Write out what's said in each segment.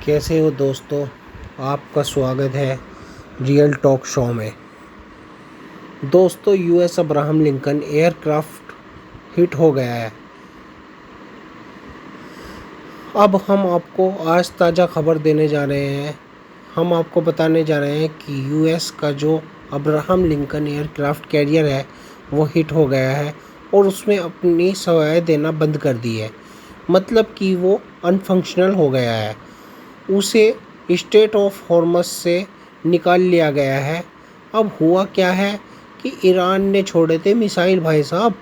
कैसे हो दोस्तों। आपका स्वागत है रियल टॉक शो में। दोस्तों, US Abraham Lincoln aircraft hit हो गया है। अब हम आपको आज ताज़ा खबर देने जा रहे हैं। हम आपको बताने जा रहे हैं कि यूएस का जो अब्राहम लिंकन एयरक्राफ्ट कैरियर है वो हिट हो गया है और उसमें अपनी सेवाएं देना बंद कर दी है। मतलब कि वो अनफंक्शनल हो गया है। उसे स्टेट ऑफ हॉर्मस से निकाल लिया गया है। अब हुआ क्या है कि ईरान ने छोड़े थे मिसाइल। भाई साहब,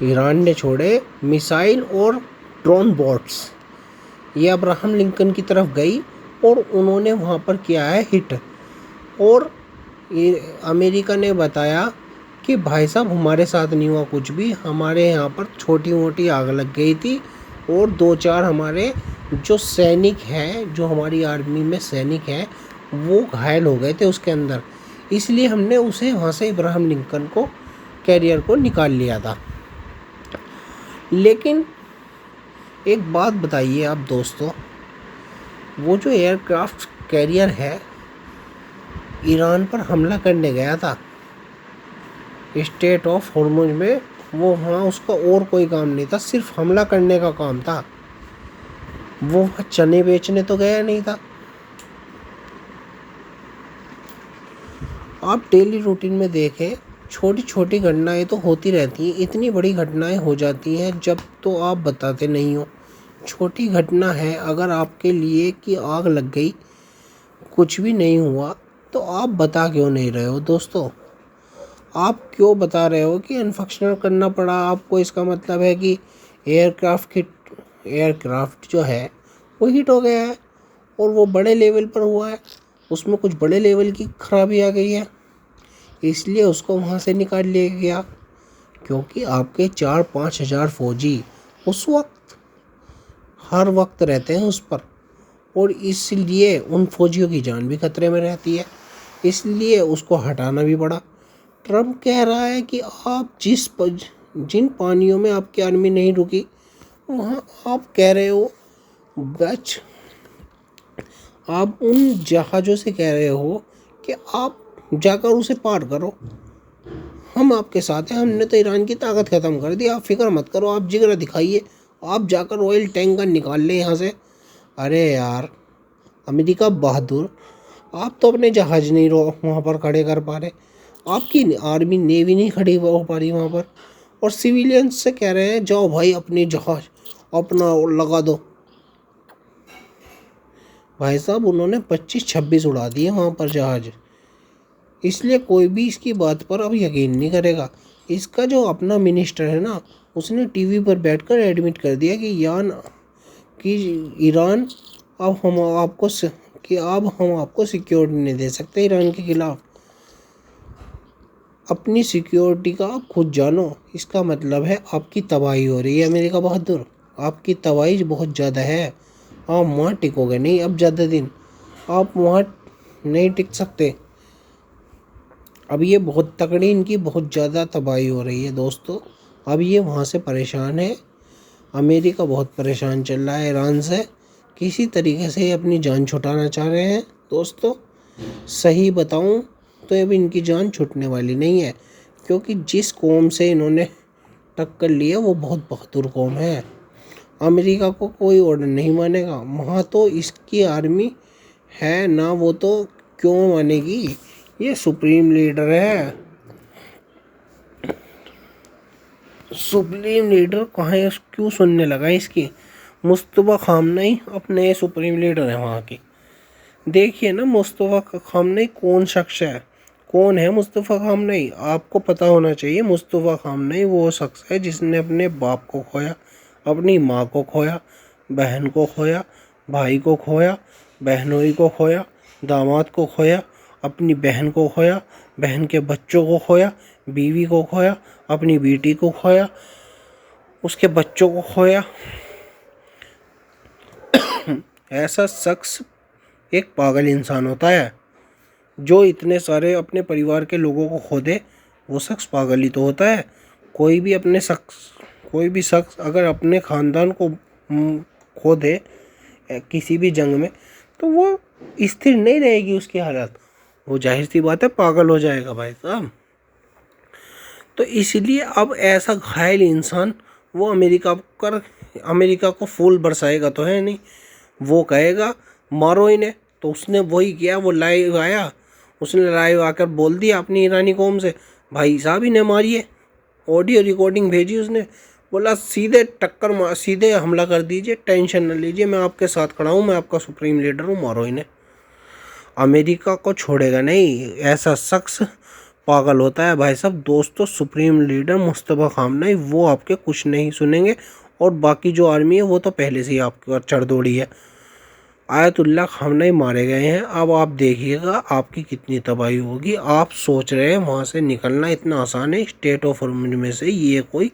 ईरान ने छोड़े मिसाइल और ड्रोन बॉट्स। ये अब्राहम लिंकन की तरफ गई और उन्होंने वहाँ पर किया है हिट। और अमेरिका ने बताया कि भाई साहब हमारे साथ नहीं हुआ कुछ भी, हमारे यहाँ पर छोटी मोटी आग लग गई थी और 2-4 हमारे जो सैनिक हैं, जो हमारी आर्मी में सैनिक हैं, वो घायल हो गए थे उसके अंदर। इसलिए हमने उसे वहाँ से अब्राहम लिंकन को कैरियर को निकाल लिया था। लेकिन एक बात बताइए आप दोस्तों, वो जो एयरक्राफ्ट कैरियर है ईरान पर हमला करने गया था स्टेट ऑफ हॉर्मुज में, वो वहाँ उसका और कोई काम नहीं था, सिर्फ हमला करने का काम था। वो वहाँ चने बेचने तो गया नहीं था। आप डेली रूटीन में देखें, छोटी छोटी घटनाएं तो होती रहती हैं, इतनी बड़ी घटनाएं हो जाती हैं जब तो आप बताते नहीं हो। छोटी घटना है, अगर आपके लिए कि आग लग गई, कुछ भी नहीं हुआ, तो आप बता क्यों नहीं रहे हो दोस्तों? आप क्यों बता रहे हो कि अनफंक्शनल करना पड़ा आपको? इसका मतलब है कि एयरक्राफ्ट जो है वो हिट हो गया है और वो बड़े लेवल पर हुआ है, उसमें कुछ बड़े लेवल की खराबी आ गई है, इसलिए उसको वहाँ से निकाल लिया गया। क्योंकि आपके 4-5 हज़ार फौजी उस वक्त हर वक्त रहते हैं उस पर, और इसलिए उन फौजियों की जान भी खतरे में रहती है, इसलिए उसको हटाना भी पड़ा। ट्रम्प कह रहा है कि आप जिन पानियों में आपकी आर्मी नहीं रुकी, वहाँ आप कह रहे हो बच, आप उन जहाज़ों से कह रहे हो कि आप जाकर उसे पार करो, हम आपके साथ हैं, हमने तो ईरान की ताकत ख़त्म कर दी, आप फिक्र मत करो, आप जिगरा दिखाइए, आप जाकर ऑयल टैंकर निकाल लें यहाँ से। अरे यार, अमेरिका बहादुर, आप तो अपने जहाज़ नहीं वहाँ पर खड़े कर पा रहे, आपकी आर्मी नेवी नहीं खड़ी हो पा रही वहाँ पर, और सिविलियंस से कह रहे हैं जाओ भाई अपनी जहाज़ अपना लगा दो। भाई साहब, उन्होंने 25-26 उड़ा दिए वहाँ पर जहाज़, इसलिए कोई भी इसकी बात पर अब यकीन नहीं करेगा। इसका जो अपना मिनिस्टर है ना, उसने टीवी पर बैठकर एडमिट कर दिया कि ईरान अब हम आपको सिक्योरिटी नहीं दे सकते ईरान के खिलाफ। अपनी सिक्योरिटी का आप खुद जानो। इसका मतलब है आपकी तबाही हो रही है अमेरिका बहादुर, आपकी तबाही बहुत ज़्यादा है। आप वहाँ टिकोगे नहीं अब ज़्यादा दिन, आप वहाँ नहीं टिक सकते। अब ये बहुत तगड़ी, इनकी बहुत ज़्यादा तबाही हो रही है दोस्तों। अब ये वहाँ से परेशान है, अमेरिका बहुत परेशान चल रहा है ईरान से, किसी तरीके से ये अपनी जान छुटाना चाह रहे हैं दोस्तों। सही बताऊं तो अब इनकी जान छूटने वाली नहीं है, क्योंकि जिस कौम से इन्होंने टक्कर ली है वो बहुत बहादुर कौम है। अमेरिका को कोई ऑर्डर नहीं मानेगा, वहाँ तो इसकी आर्मी है ना, वो तो क्यों मानेगी, ये सुप्रीम लीडर है। सुप्रीम लीडर कहाँ है, क्यों सुनने लगा इसकी? मुस्तफा खामनेई अपने सुप्रीम लीडर है वहाँ की। देखिए ना, मुस्तफा खामनेई कौन शख्स है, कौन है मुस्तफा खामनेई? आपको पता होना चाहिए। मुस्तफा खामनेई वो शख्स है जिसने अपने बाप को खोया, अपनी माँ को खोया, बहन को खोया, भाई को खोया, बहनोई को खोया, दामाद को खोया, अपनी बहन को खोया, बहन के बच्चों को खोया, बीवी को खोया, अपनी बेटी को खोया, उसके बच्चों को खोया। ऐसा शख्स एक पागल इंसान होता है जो इतने सारे अपने परिवार के लोगों को खो दे। वो शख्स पागल ही तो होता है। कोई भी शख्स अगर अपने ख़ानदान को खो दे, किसी भी जंग में, तो वो स्थिर नहीं रहेगी उसकी हालत, वो जाहिर सी बात है पागल हो जाएगा भाई साहब। तो इसलिए अब ऐसा घायल इंसान वो अमेरिका को फूल बरसाएगा तो है नहीं, वो कहेगा मारो इन्हें। तो उसने वही किया, वो लाइव आया, उसने लाइव आकर बोल दिया अपनी ईरानी कौम से, भाई साहब इन्हें मारिए। ऑडियो रिकॉर्डिंग भेजी उसने, बोला सीधे टक्कर मार, सीधे हमला कर दीजिए, टेंशन न लीजिए, मैं आपके साथ खड़ा हूँ, मैं आपका सुप्रीम लीडर हूँ, मारो इन्हें। अमेरिका को छोड़ेगा नहीं, ऐसा शख्स पागल होता है भाई साहब। दोस्तों सुप्रीम लीडर मुस्तफ़ा खामनेई वो आपके कुछ नहीं सुनेंगे, और बाकी जो आर्मी है वो तो पहले से ही आपके ऊपर चढ़ दौड़ी है। आयतुल्ला खामनेई मारे गए हैं, अब आप देखिएगा आपकी कितनी तबाही होगी। आप सोच रहे हैं वहाँ से निकलना इतना आसान है, स्टेट ऑफ हॉर्मुज में से, ये कोई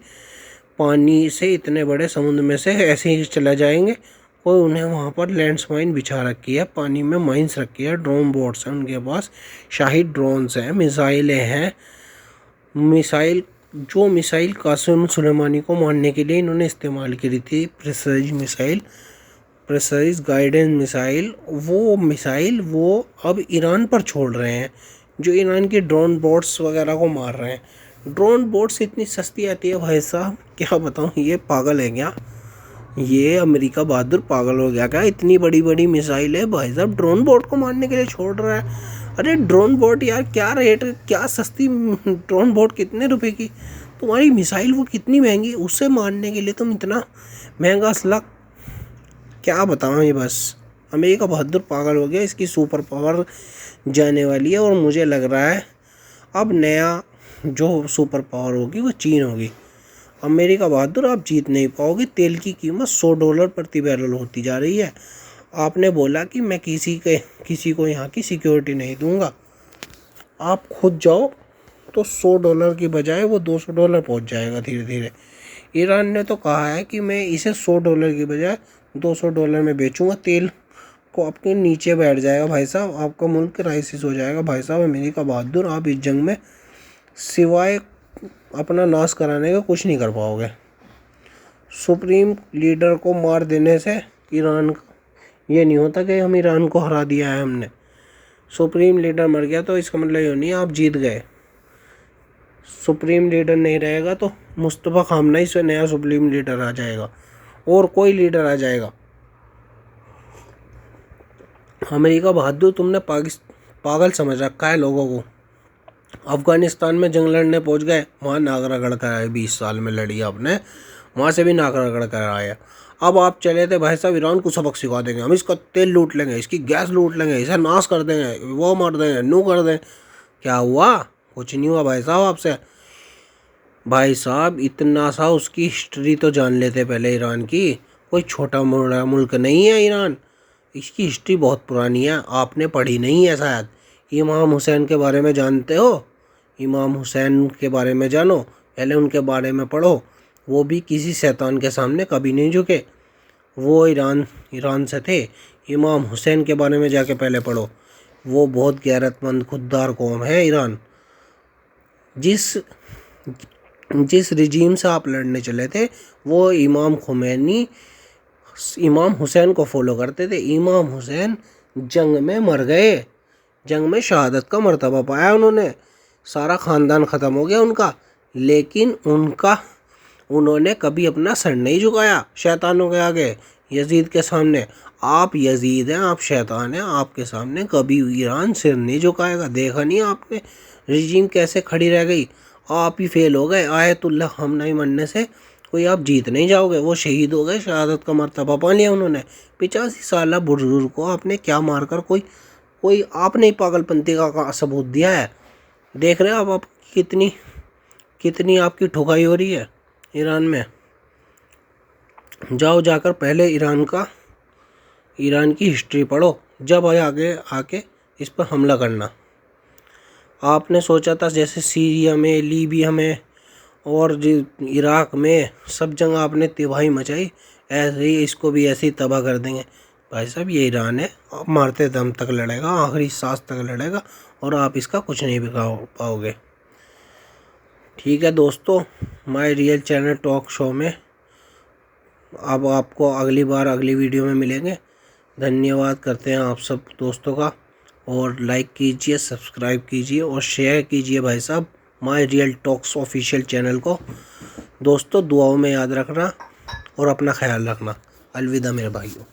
पानी से इतने बड़े समुद्र में से ऐसे ही चले जाएंगे? कोई उन्हें वहाँ पर लैंड्समाइन बिछा रखी है, पानी में माइंस रखी है, ड्रोन बोट्स हैं उनके पास, शाही ड्रोन्स हैं, मिसाइलें हैं। मिसाइल कासिम सुलेमानी को मारने के लिए इन्होंने इस्तेमाल करी थी, प्रेसाइज गाइडेंस मिसाइल, वो मिसाइल वो अब ईरान पर छोड़ रहे हैं, जो ईरान की ड्रोन बोट्स वगैरह को मार रहे हैं। ड्रोन बोट्स इतनी सस्ती आती है भाई साहब, क्या बताऊँ, ये पागल है क्या? ये अमेरिका बहादुर पागल हो गया क्या? इतनी बड़ी बड़ी मिसाइल है भाई साहब, ड्रोन बोट को मारने के लिए छोड़ रहा है। अरे ड्रोन बोट यार, क्या रेट, क्या सस्ती ड्रोन बोट, कितने रुपए की? तुम्हारी मिसाइल वो कितनी महंगी, उससे मारने के लिए तुम इतना महंगा असला, क्या बताऊँ। ये बस अमेरिका बहादुर पागल हो गया, इसकी सुपर पावर जाने वाली है, और मुझे लग रहा है अब नया जो सुपर पावर होगी वो चीन होगी। अमेरिका बहादुर आप जीत नहीं पाओगे, तेल की कीमत $100 प्रति बैरल होती जा रही है। आपने बोला कि मैं किसी को यहाँ की सिक्योरिटी नहीं दूंगा, आप खुद जाओ तो $100 की बजाय वो $200 पहुँच जाएगा धीरे धीरे। ईरान ने तो कहा है कि मैं इसे $100 की बजाय $200 में बेचूंगा, तेल को आपके नीचे बैठ जाएगा भाई साहब, आपका मुल्क क्राइसिस हो जाएगा भाई साहब। अमेरिका बहादुर आप इस जंग में सिवाय अपना नाश कराने का कुछ नहीं कर पाओगे। सुप्रीम लीडर को मार देने से ईरान ये नहीं होता कि हम ईरान को हरा दिया है हमने। सुप्रीम लीडर मर गया तो इसका मतलब ये नहीं आप जीत गए। सुप्रीम लीडर नहीं रहेगा तो मुस्तफ़ा खामनेई से नया सुप्रीम लीडर आ जाएगा, और कोई लीडर आ जाएगा। अमेरिका बहादुर तुमने पागल समझ रखा है लोगों को। अफगानिस्तान में जंग लड़ने पहुंच गए, वहाँ नाक रगड़ कर आए, 20 साल में लड़ी आपने, वहाँ से भी नाक रगड़ कर आया। अब आप चले थे भाई साहब ईरान को सबक सिखा देंगे, हम इसका तेल लूट लेंगे, इसकी गैस लूट लेंगे, इसे नाश कर देंगे, वो मार देंगे, नू कर दें। क्या हुआ? कुछ नहीं हुआ भाई साहब आपसे। भाई साहब इतना सा उसकी हिस्ट्री तो जान लेते पहले ईरान की, कोई छोटा मोटा मुल्क नहीं है ईरान, इसकी हिस्ट्री बहुत पुरानी है, आपने पढ़ी नहीं है शायद। इमाम हुसैन के बारे में जानते हो? इमाम हुसैन के बारे में जानो, पहले उनके बारे में पढ़ो। वो भी किसी शैतान के सामने कभी नहीं झुके, वो ईरान से थे। इमाम हुसैन के बारे में जाके पहले पढ़ो, वो बहुत गैरतमंद खुददार कौम है ईरान। जिस रिजीम से आप लड़ने चले थे वो इमाम खुमैनी इमाम हुसैन को फॉलो करते थे। इमाम हुसैन जंग में मर गए, जंग में शहादत का मर्तबा पाया उन्होंने, सारा ख़ानदान ख़त्म हो गया उनका, लेकिन उन्होंने कभी अपना सर नहीं झुकाया शैतानों के आगे, यजीद के सामने। आप यजीद हैं, आप शैतान हैं, आपके सामने कभी ईरान सिर नहीं झुकाएगा। देखा नहीं आपने रिजीम कैसे खड़ी रह गई? आप ही फेल हो गए। आयतुल्ला खामनेई मरने से कोई आप जीत नहीं जाओगे, वो शहीद हो गए, शहादत का मर्तबा पा लिया उन्होंने। 85 साल बुजुर्ग को आपने क्या मारकर कोई आपने पागलपंती का सबूत दिया है। देख रहे हो आप कितनी आपकी ठुकाई हो रही है ईरान में। जाओ जाकर पहले ईरान की हिस्ट्री पढ़ो, जब आके इस पर हमला करना। आपने सोचा था जैसे सीरिया में, लीबिया में और इराक में सब जगह आपने तबाही मचाई, ऐसे ही इसको भी ऐसे ही तबाह कर देंगे। भाई साहब ये ईरान है, आप मारते दम तक लड़ेगा, आखिरी सांस तक लड़ेगा, और आप इसका कुछ नहीं बिगा पाओगे। ठीक है दोस्तों, my real channel talk show में अब आपको अगली वीडियो में मिलेंगे। धन्यवाद करते हैं आप सब दोस्तों का, और लाइक कीजिए, सब्सक्राइब कीजिए और शेयर कीजिए भाई साहब my real talks official channel को। दोस्तों दुआओं में याद रखना और अपना ख्याल रखना। अलविदा मेरे भाइयों।